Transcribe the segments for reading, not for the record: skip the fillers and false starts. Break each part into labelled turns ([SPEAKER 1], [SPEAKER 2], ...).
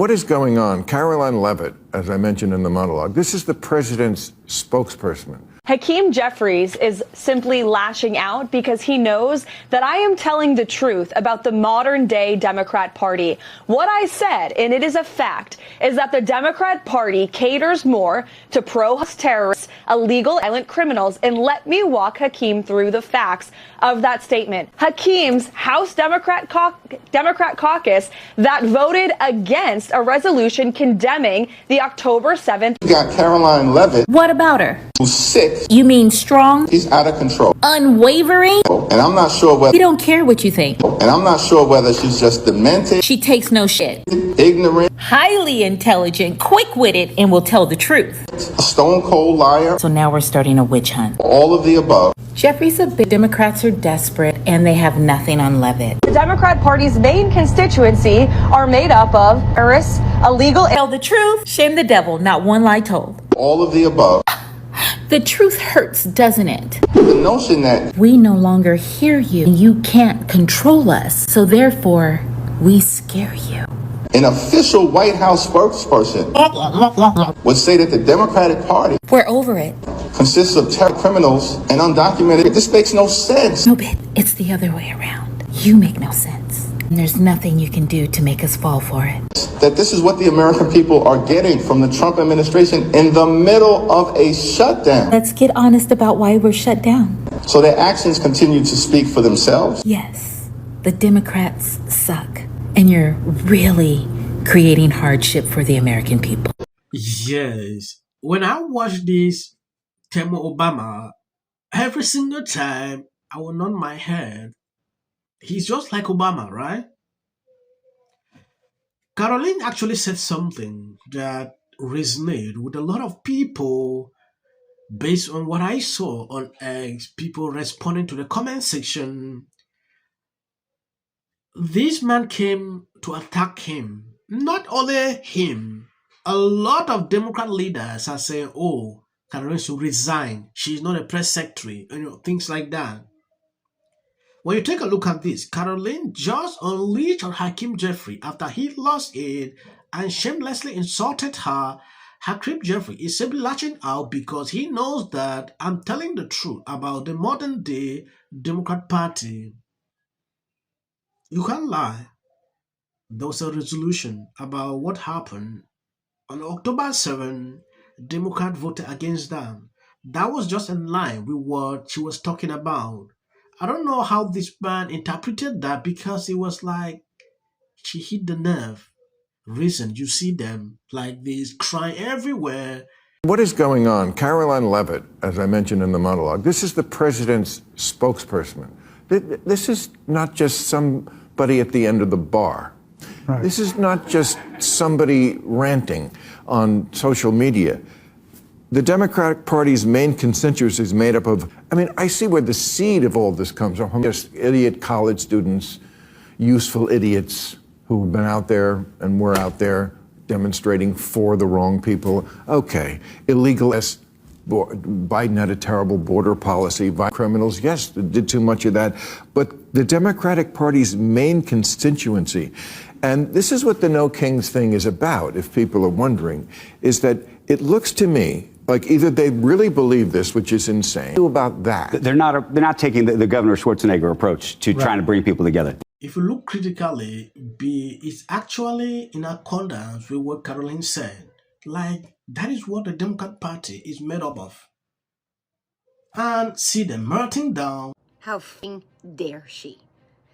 [SPEAKER 1] What is going on? Karoline Leavitt, as I mentioned in the monologue, this is the president's spokesperson.
[SPEAKER 2] Hakeem Jeffries is simply lashing out because he knows that I am telling the truth about the modern day Democrat Party. What I said, and it is a fact, is that the Democrat Party caters more to pro-terrorists, illegal violent criminals, and let me walk Hakeem through the facts of that statement. Hakeem's House Democrat caucus that voted against a resolution condemning the October 7th.
[SPEAKER 3] You got Karoline Leavitt.
[SPEAKER 4] What about her?
[SPEAKER 3] Who's sick.
[SPEAKER 4] You mean strong?
[SPEAKER 3] He's out of control.
[SPEAKER 4] Unwavering?
[SPEAKER 3] And I'm not sure whether...
[SPEAKER 4] We don't care what you think.
[SPEAKER 3] And I'm not sure whether she's just demented.
[SPEAKER 4] She takes no shit.
[SPEAKER 3] Ignorant.
[SPEAKER 4] Highly intelligent, quick-witted, and will tell the truth.
[SPEAKER 3] A stone-cold liar.
[SPEAKER 4] So now we're starting a witch hunt.
[SPEAKER 3] All of the above.
[SPEAKER 4] Jeffries said the Democrats are desperate and they have nothing on Leavitt.
[SPEAKER 2] The Democrat Party's main constituency are made up of terrorists, illegal...
[SPEAKER 4] Tell the truth, shame the devil, not one lie told.
[SPEAKER 3] All of the above.
[SPEAKER 4] The truth hurts, doesn't it?
[SPEAKER 3] The notion that
[SPEAKER 4] we no longer hear you. You can't control us. So therefore, we scare you.
[SPEAKER 3] An official White House spokesperson would say that the Democratic Party...
[SPEAKER 4] We're over it.
[SPEAKER 3] ...consists of terror criminals and undocumented. This makes no sense.
[SPEAKER 4] No, but it's the other way around. You make no sense. And there's nothing you can do to make us fall for it.
[SPEAKER 3] That this is what the American people are getting from the Trump administration in the middle of a shutdown.
[SPEAKER 4] Let's get honest about why we're shut down.
[SPEAKER 3] So their actions continue to speak for themselves?
[SPEAKER 4] Yes. The Democrats suck. And you're really creating hardship for the American people.
[SPEAKER 5] Yes. When I watch this Temu Obama, every single time I will nod my head. He's just like Obama, right? Karoline actually said something that resonated with a lot of people based on what I saw on X, people responding to the comment section. This man came to attack him. Not only him, a lot of Democrat leaders are saying, oh, Karoline should resign. She's not a press secretary, things like that. When you take a look at this, Karoline just unleashed on Hakeem Jeffries after he lost it and shamelessly insulted her. Hakeem Jeffries is simply lashing out because he knows that I'm telling the truth about the modern day Democrat Party. You can't lie. There was a resolution about what happened on October 7th. Democrats voted against them. That was just in line with what she was talking about. I don't know how this man interpreted that because it was like she hit the nerve. Reason you see them like this crying everywhere.
[SPEAKER 1] What is going on? Karoline Leavitt, as I mentioned in the monologue, this is the president's spokesperson. This is not just somebody at the end of the bar. Right. This is not just somebody ranting on social media. The Democratic Party's main constituency is made up of, I see where the seed of all this comes from. Just idiot college students, useful idiots who've been out there and were out there demonstrating for the wrong people. Okay, illegal. Biden had a terrible border policy. Criminals, yes, did too much of that. But the Democratic Party's main constituency, and this is what the No Kings thing is about, if people are wondering, is that it looks to me like either they really believe this, which is insane, about that.
[SPEAKER 6] They're not taking the Governor Schwarzenegger approach to trying to bring people together.
[SPEAKER 5] If you look critically, B is actually in accordance with what Karoline said. Like, that is what the Democrat Party is made up of. And see them melting down.
[SPEAKER 7] How f***ing dare she?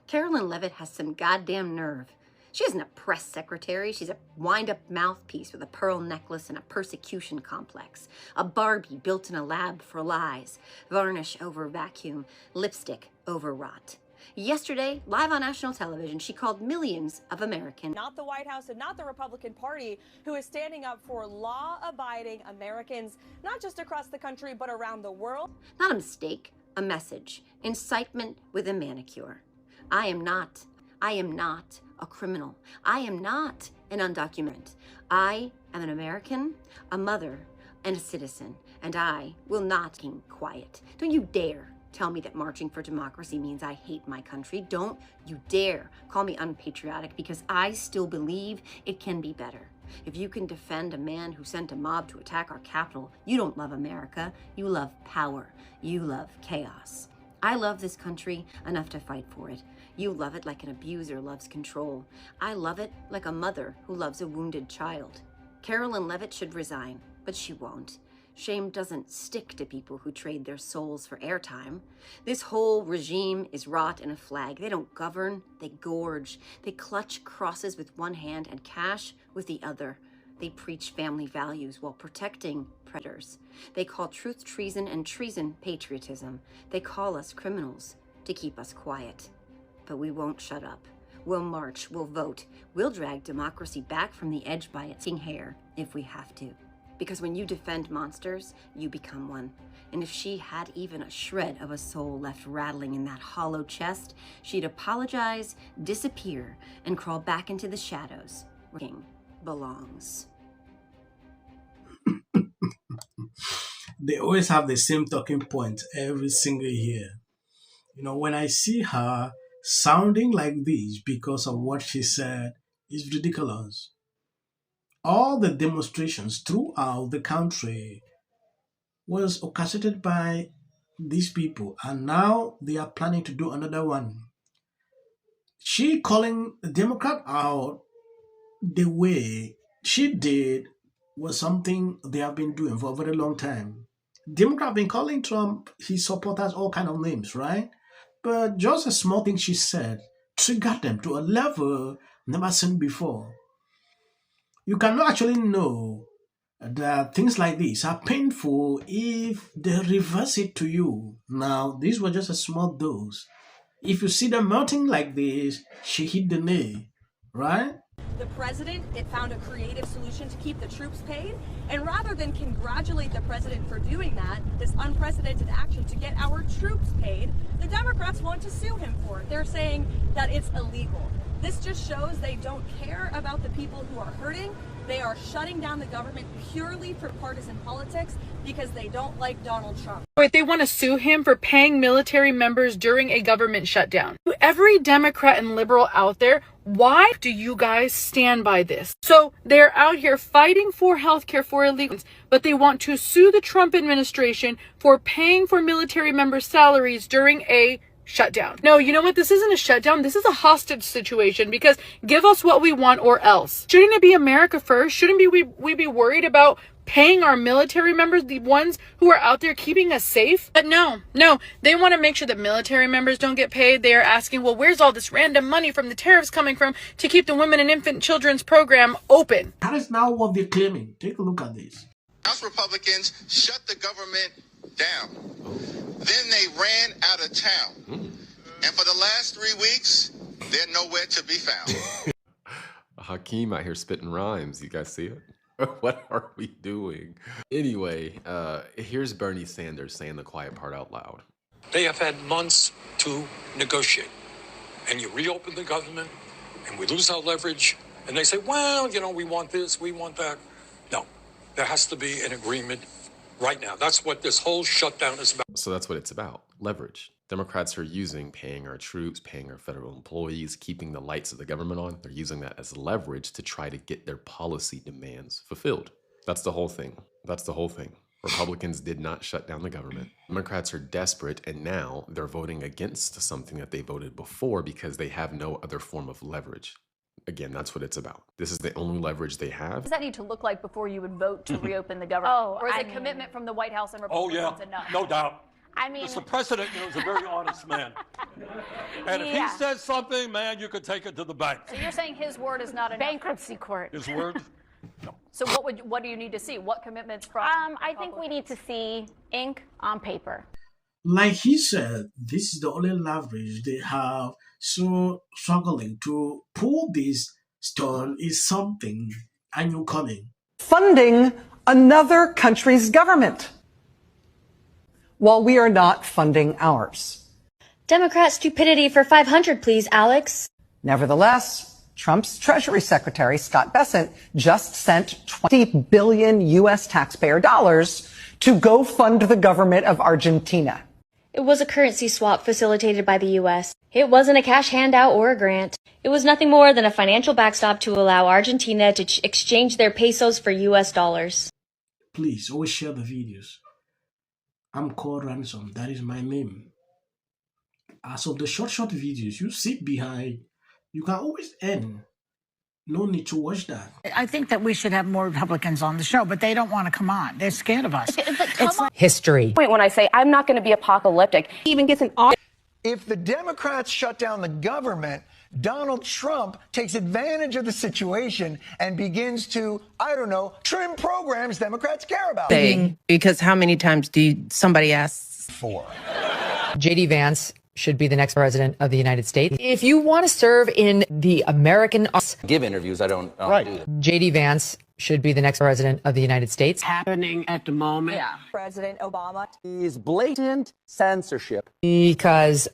[SPEAKER 7] Karoline Leavitt has some goddamn nerve. She isn't a press secretary. She's a wind-up mouthpiece with a pearl necklace and a persecution complex. A Barbie built in a lab for lies. Varnish over vacuum. Lipstick over rot. Yesterday, live on national television, she called millions of Americans.
[SPEAKER 2] Not the White House and not the Republican Party, who is standing up for law-abiding Americans, not just across the country, but around the world.
[SPEAKER 7] Not a mistake, a message. Incitement with a manicure. I am not a criminal. I am not an undocumented. I am an American, a mother, and a citizen, and I will not keep quiet. Don't you dare tell me that marching for democracy means I hate my country. Don't you dare call me unpatriotic, because I still believe it can be better. If you can defend a man who sent a mob to attack our Capitol, you don't love America. You love power. You love chaos. I love this country enough to fight for it. You love it like an abuser loves control. I love it like a mother who loves a wounded child. Karoline Leavitt should resign, but she won't. Shame doesn't stick to people who trade their souls for airtime. This whole regime is wrought in a flag. They don't govern, they gorge. They clutch crosses with one hand and cash with the other. They preach family values while protecting predators. They call truth treason and treason patriotism. They call us criminals to keep us quiet. But we won't shut up. We'll march, we'll vote. We'll drag democracy back from the edge by its hair if we have to. Because when you defend monsters, you become one. And if she had even a shred of a soul left rattling in that hollow chest, she'd apologize, disappear, and crawl back into the shadows where King belongs.
[SPEAKER 5] They always have the same talking point every single year. You know, when I see her sounding like this because of what she said, it's ridiculous. All the demonstrations throughout the country was orchestrated by these people, and now they are planning to do another one. She calling the Democrat out the way she did was something they have been doing for a very long time. Democrats have been calling Trump, his supporters, all kind of names, right? But just a small thing she said triggered them to a level never seen before. You cannot actually know that things like this are painful if they reverse it to you. Now, these were just a small dose. If you see them melting like this, she hit the nail, right?
[SPEAKER 2] The president, it found a creative solution to keep the troops paid. And rather than congratulate the president for doing that, this unprecedented action to get our troops paid, the Democrats want to sue him for it. They're saying that it's illegal. This just shows they don't care about the people who are hurting. They are shutting down the government purely for partisan politics because they don't like Donald Trump.
[SPEAKER 8] Wait, they want to sue him for paying military members during a government shutdown. To every Democrat and liberal out there, why do you guys stand by this? So they're out here fighting for healthcare for illegals, but they want to sue the Trump administration for paying for military members' salaries during a shutdown. No, you know what? This isn't a shutdown. This is a hostage situation, because give us what we want or else. Shouldn't it be America first? Shouldn't we be worried about paying our military members, the ones who are out there keeping us safe? But no, they want to make sure that military members don't get paid. They are asking, well, where's all this random money from the tariffs coming from to keep the women and infant children's program open?
[SPEAKER 5] That is now what they're claiming. Take a look at this.
[SPEAKER 3] House Republicans shut the government down. Then they ran out of town. And for the last 3 weeks, they're nowhere to be found.
[SPEAKER 9] Hakeem out here spitting rhymes. You guys see it? What are we doing? Anyway, here's Bernie Sanders saying the quiet part out loud.
[SPEAKER 10] They have had months to negotiate. And you reopen the government, and we lose our leverage, and they say, well, you know, we want this, we want that. No, there has to be an agreement right now. That's what this whole shutdown is about.
[SPEAKER 9] So that's what it's about. Leverage. Democrats are using paying our troops, paying our federal employees, keeping the lights of the government on. They're using that as leverage to try to get their policy demands fulfilled. That's the whole thing. That's the whole thing. Republicans did not shut down the government. Democrats are desperate, and now they're voting against something that they voted before because they have no other form of leverage. Again, that's what it's about. This is the only leverage they have.
[SPEAKER 11] What does that need to look like before you would vote to reopen the government? Or is it commitment from the White House and Republicans enough?
[SPEAKER 10] No doubt.
[SPEAKER 11] I mean,
[SPEAKER 10] the president is a very honest man. And if he says something, man, you could take it to the bank.
[SPEAKER 11] So you're saying his word is not enough? Bankruptcy court.
[SPEAKER 10] His word? No.
[SPEAKER 11] So what do you need to see? What commitments from
[SPEAKER 12] I think we need to see ink on paper.
[SPEAKER 5] Like he said, this is the only leverage they have. So struggling to pull this stone is something I knew coming.
[SPEAKER 13] Funding another country's government, while we are not funding ours.
[SPEAKER 12] Democrat stupidity for 500, please, Alex.
[SPEAKER 13] Nevertheless, Trump's Treasury Secretary, Scott Bessent, just sent $20 billion U.S. taxpayer dollars to go fund the government of Argentina.
[SPEAKER 12] It was a currency swap facilitated by the U.S. It wasn't a cash handout or a grant. It was nothing more than a financial backstop to allow Argentina to exchange their pesos for U.S. dollars.
[SPEAKER 5] Please, always share the videos. I'm called Ransom. That is my name. As of the short videos you sit behind, you can always earn. No need to watch that.
[SPEAKER 14] I think that we should have more Republicans on the show, but they don't want to come on. They're scared of us. It's
[SPEAKER 15] history.
[SPEAKER 11] When I say I'm not going to be apocalyptic, he even gets an
[SPEAKER 16] If the Democrats shut down the government, Donald Trump takes advantage of the situation and begins to, I don't know, trim programs Democrats care about.
[SPEAKER 15] Because how many times somebody asks?
[SPEAKER 16] 4.
[SPEAKER 15] J.D. Vance should be the next president of the United States. If you want to serve in the American...
[SPEAKER 17] Give interviews, I don't do that.
[SPEAKER 15] J.D. Vance should be the next president of the United States.
[SPEAKER 14] happening at the moment.
[SPEAKER 11] Yeah. President Obama.
[SPEAKER 17] Is blatant censorship.
[SPEAKER 15] Because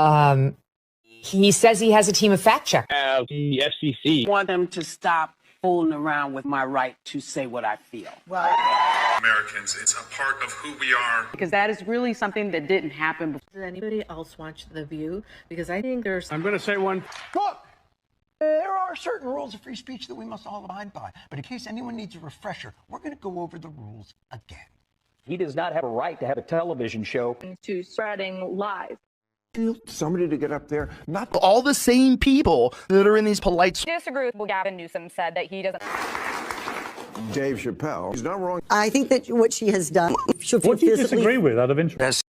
[SPEAKER 15] he says he has a team of fact checkers.
[SPEAKER 17] The FCC.
[SPEAKER 14] I want them to stop fooling around with my right to say what I feel.
[SPEAKER 3] Americans, it's a part of who we are.
[SPEAKER 14] Because that is really something that didn't happen before.
[SPEAKER 15] Does anybody else watch The View? Because I think there's...
[SPEAKER 16] I'm going to say one. Look, there are certain rules of free speech that we must all abide by. But in case anyone needs a refresher, we're going to go over the rules again.
[SPEAKER 17] He does not have a right to have a television show.
[SPEAKER 11] To spreading lies.
[SPEAKER 1] Somebody to get up there, not
[SPEAKER 18] all the same people that are in these polite...
[SPEAKER 11] Disagree with what Gavin Newsom said that he doesn't...
[SPEAKER 1] Dave Chappelle. He's not wrong.
[SPEAKER 19] I think that what she has done...
[SPEAKER 17] What do you disagree with out of interest?